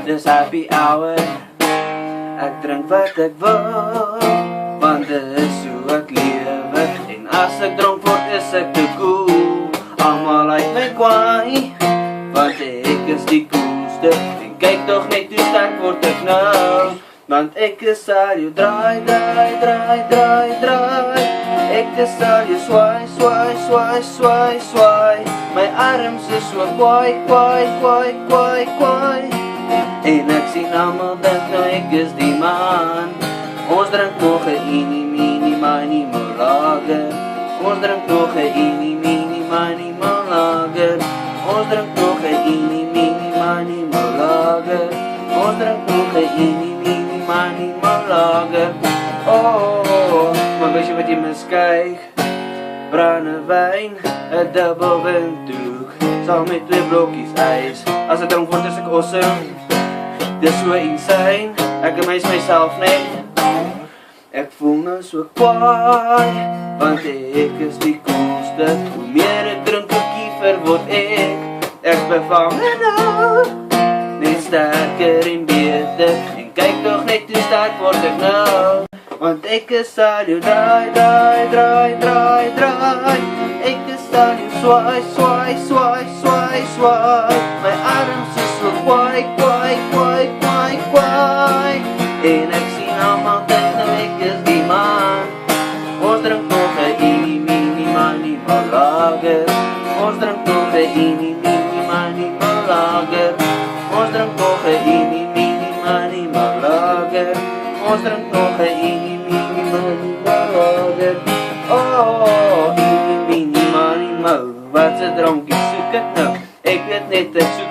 dis happy hour. Ek drink wat ek wil, want dit is hoe ek lewe. En as ek dronk word is ek te cool. Almal uit my kwaai, want ek is die coolste. En kyk toch net hoe sterk word ek nou, want ek is al jou draai, draai, draai, draai, draai. Ek is al jou swaai, swaai, swaai, swaai, swaai. My arms is so kwaai, kwaai, kwaai, kwaai, kwaai. En ek sien almal dink nou ek is die man. Ons drink nog 'n eenie, meenie, manie, mo lager. Ons drink nog 'n eenie, meenie, manie, mo lager. Ons drink nog 'n eenie, meenie, manie, mo lager. Ons drink nog 'n eenie, meenie, manie, mo lager. Oh, maar weet jy wat jy miskyk? Brandewyn, 'n dubbel winddoek, saam met 2 blokkies ys. As ek dronk word is ek awesome. Dis so insane, ek amazes myself net. Ek voel nou so kwaai, want ek is die coolste. Hoe meer ek drink, hoe kiefer word ek. Ek's bevange nou, net sterker en beter. En kyk toch net hoe sterk word ek nou, want ek is al jou draai, draai, draai, draai, draai. Ek is al jou swaai, swaai, swaai, swaai, swaai. My arms is so kwaai, kwaai, kwaai, kwaai, kwaai. En ek sien almal dink nou ek is die man. Ons drink nog 'n eenie, meenie, manie, mo lager. Ons drink nog 'n eenie, meenie, manie, mo lager. Ons drink nog 'n eenie, meenie, manie, mo lager. Ons drink nog 'n eenie, meenie, manie, mo lager. Oh, eenie, meenie, manie, mo. Wat 'n dronkie soek ek nou? Ek weet net ek soek